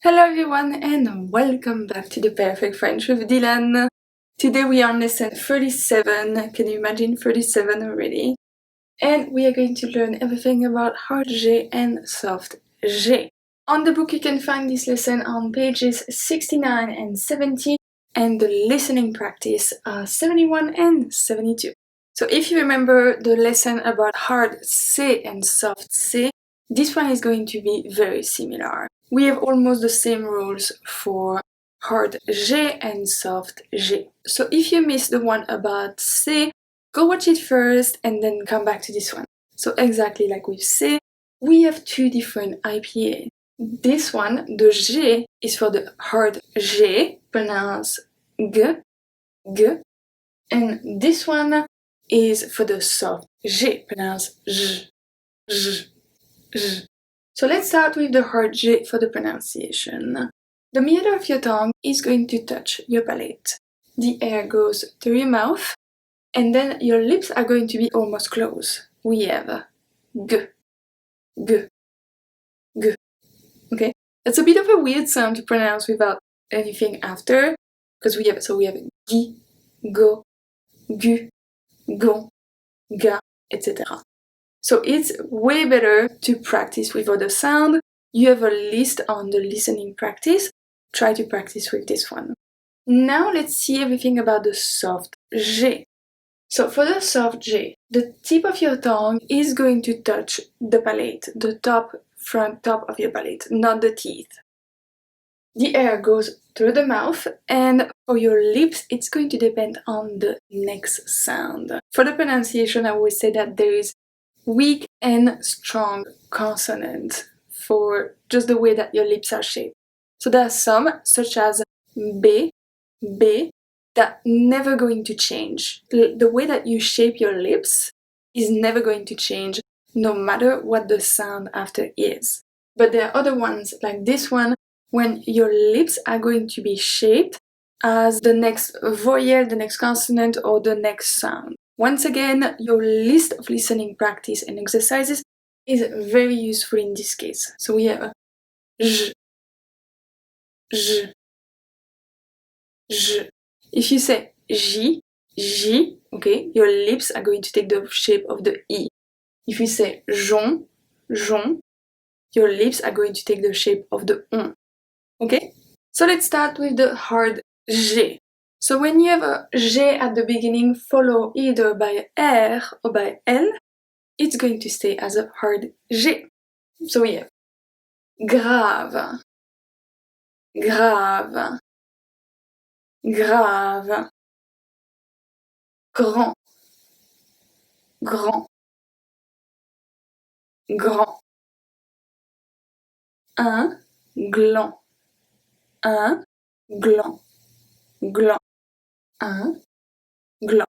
Hello everyone and welcome back to the Perfect French with Dylan. Today we are on lesson 37, can you imagine 37 already? And we are going to learn everything about hard G and soft G. On the book you can find this lesson on pages 69 and 70 and the listening practice 71 and 72. So if you remember the lesson about hard C and soft C, this one is going to be very similar. We have almost the same rules for hard G and soft G. So if you missed the one about C, go watch it first and then come back to this one. So exactly like with C, we have two different IPA. This one, the G, is for the hard G, pronounce G, G. And this one is for the soft G, pronounce J, J, J. So let's start with the hard G for the pronunciation. The middle of your tongue is going to touch your palate. The air goes through your mouth, and then your lips are going to be almost closed. We have G, G, G. Okay? It's a bit of a weird sound to pronounce without anything after, because we have Gi, Go, Gu, Gon, Ga, etc. So it's way better to practice with other sound. You have a list on the listening practice. Try to practice with this one. Now let's see everything about the soft G. So for the soft G, the tip of your tongue is going to touch the palate, the front top of your palate, not the teeth. The air goes through the mouth, and for your lips, it's going to depend on the next sound. For the pronunciation, I always say that there is weak and strong consonant for just the way that your lips are shaped. So there are some, such as B, B, that never going to change. The way that you shape your lips is never going to change, no matter what the sound after is. But there are other ones, like this one, when your lips are going to be shaped as the next vowel, the next consonant, or the next sound. Once again, your list of listening practice and exercises is very useful in this case. So we have J, J, J. If you say J, J, okay, your lips are going to take the shape of the E. If you say Jon, Jon, your lips are going to take the shape of the on. Okay? So let's start with the hard G. So when you have a G at the beginning, follow either by R or by L, it's going to stay as a hard G. So we have grave, grave, grave, grand, grand, grand, un gland, un gland, gland, un gland.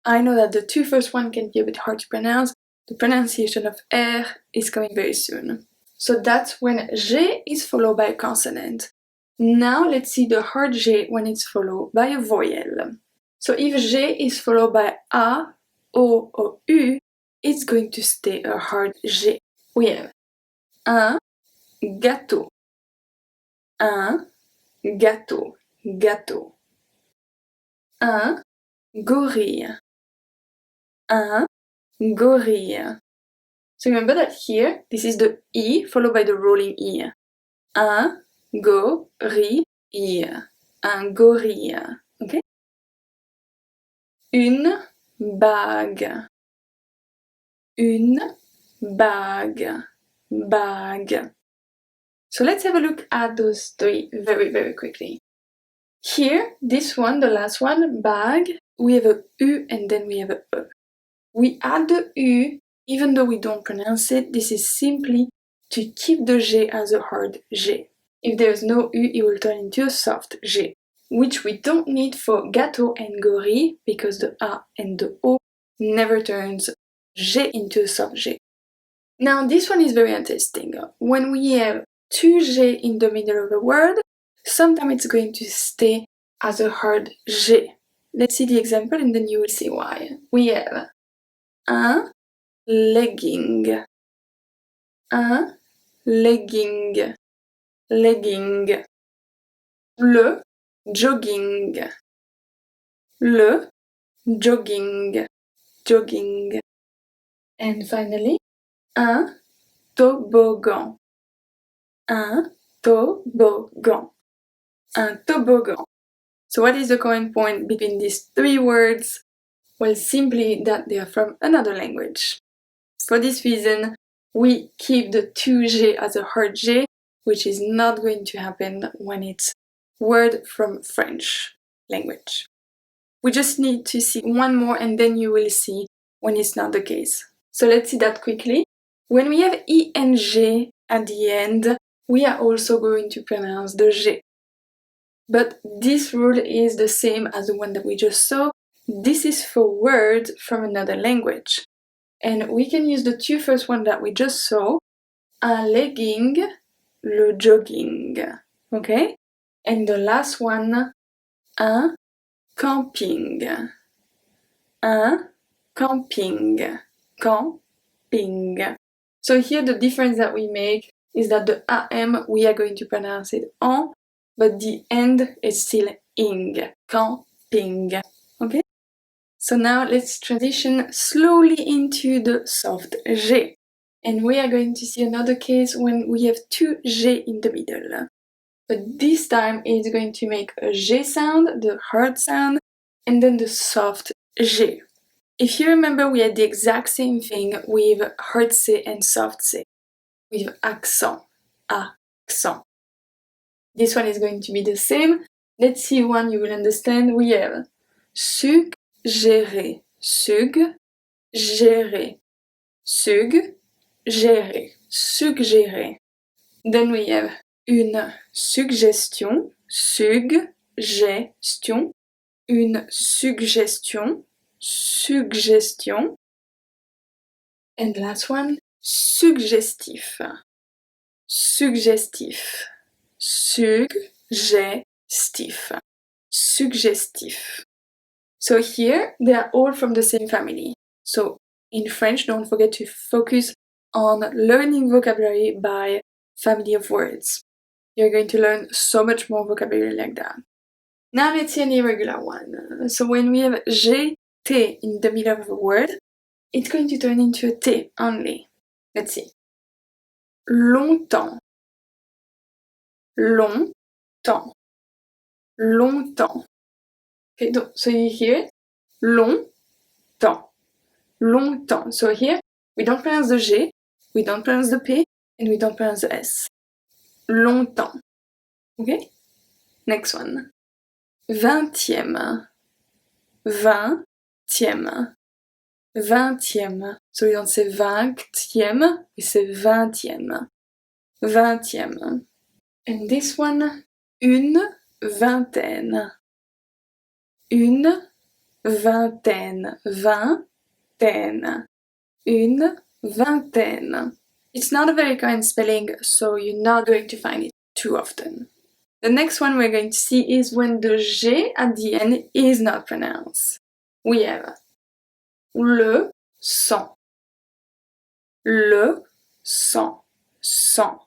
I know that the two first one can be a bit hard to pronounce. The pronunciation of R is coming very soon. So that's when G is followed by a consonant. Now let's see the hard G when it's followed by a vowel. So if G is followed by A, O, or U, it's going to stay a hard G. We have un gâteau, un gâteau, gâteau, un gorille, un gorille. So remember that here, this is the E followed by the rolling E. Un gorille, un gorille. Okay? Une bague, une bague, bague. So let's have a look at those three very, very quickly. Here, this one, the last one, bag, we have a U and then we have a E. We add the U, even though we don't pronounce it, this is simply to keep the G as a hard G. If there's no U, it will turn into a soft G, which we don't need for gâteau and gorille, because the A and the O never turns G into a soft G. Now this one is very interesting. When we have two G in the middle of a word, sometimes it's going to stay as a hard G. Let's see the example and then you will see why. We have un legging, un legging, legging. Le jogging. Le jogging. Jogging. And finally, un toboggan. Un toboggan. Un toboggan. So what is the common point between these three words? Well, simply that they are from another language. For this reason, we keep the 2G as a hard G, which is not going to happen when it's word from French language. We just need to see one more and then you will see when it's not the case. So let's see that quickly. When we have ing at the end, we are also going to pronounce the G. But this rule is the same as the one that we just saw. This is for words from another language. And we can use the two first ones that we just saw. Un legging, le jogging. Okay? And the last one, un camping. Un camping. Camping. So here the difference that we make is that the am we are going to pronounce it en, but the end is still ing. Camping. Okay? So now let's transition slowly into the soft G. And we are going to see another case when we have two G in the middle. But this time it's going to make a G sound, the hard sound, and then the soft G. If you remember, we had the exact same thing with hard C and soft C, with accent, accent. This one is going to be the same. Let's see one you will understand. We have suggérer, suggérer, suggérer, suggérer. Then we have une suggestion, suggestion, une suggestion, suggestion. And last one, suggestif, suggestif, suggestif, suggestif. So here, they are all from the same family. So in French, don't forget to focus on learning vocabulary by family of words. You're going to learn so much more vocabulary like that. Now let's see an irregular one. So when we have G, T in the middle of a word, it's going to turn into a T only. Let's see. Longtemps. Longtemps. Longtemps. Okay, so you hear longtemps. Longtemps. So here, we don't pronounce the G, we don't pronounce the P, and we don't pronounce the S. Longtemps. Okay? Next one. Vingtième. Vingtième. Vingtième. So we don't say vingtième, we say vingtième. Vingtième. And this one, une vingtaine. Une vingtaine. Vingtaine. Une vingtaine. It's not a very common spelling, so you're not going to find it too often. The next one we're going to see is when the G at the end is not pronounced. We have le sang. Le sang. Sang.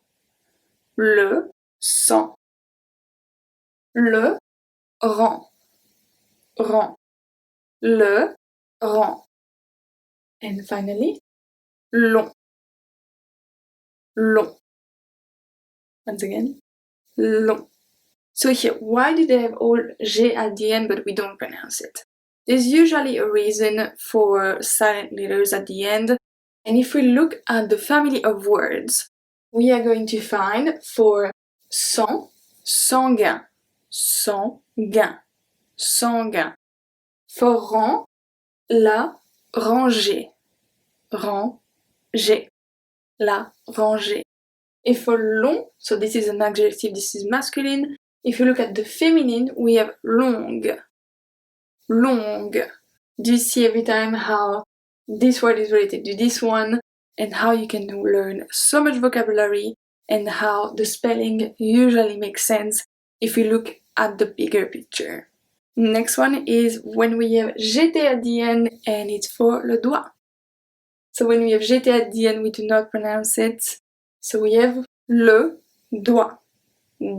Le sang. Le rang. Rang. Le rang. And finally, long. Long. Once again, long. So here, why do they have all G at the end but we don't pronounce it? There's usually a reason for silent letters at the end. And if we look at the family of words, we are going to find for sang, sanguin, sanguin, sanguin. For rang, la rangée, rangée, la rangée. And for long, so this is an adjective, this is masculine. If you look at the feminine, we have longue, longue. Do you see every time how this word is related to this one and how you can learn so much vocabulary and how the spelling usually makes sense if you look at the bigger picture. Next one is when we have GT at the end and it's for le doigt. So when we have GT at the end, we do not pronounce it. So we have le doigt.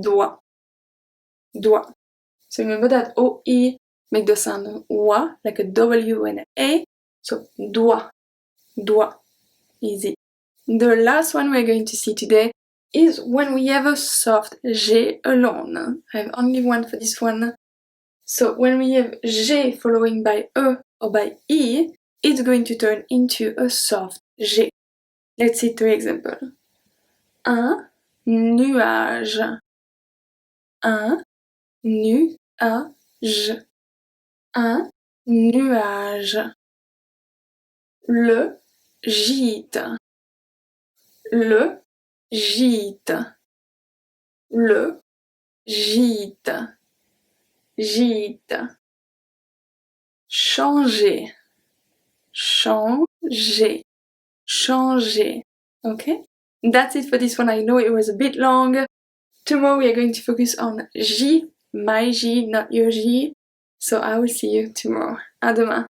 doigt, doigt. So remember that OE make the sound wa, like a W and an A. So doigt, doigt, easy. The last one we're going to see today is when we have a soft G alone. I have only one for this one. So when we have G following by E or by E, it's going to turn into a soft G. Let's see 3 examples. Un nuage. Un nuage. Un nuage. Le gîte. Le gîte. Le gîte. Gîte. Changer. Changer. Changer. Okay? That's it for this one. I know it was a bit long. Tomorrow we are going to focus on J, my J, not your J. So I will see you tomorrow. À demain.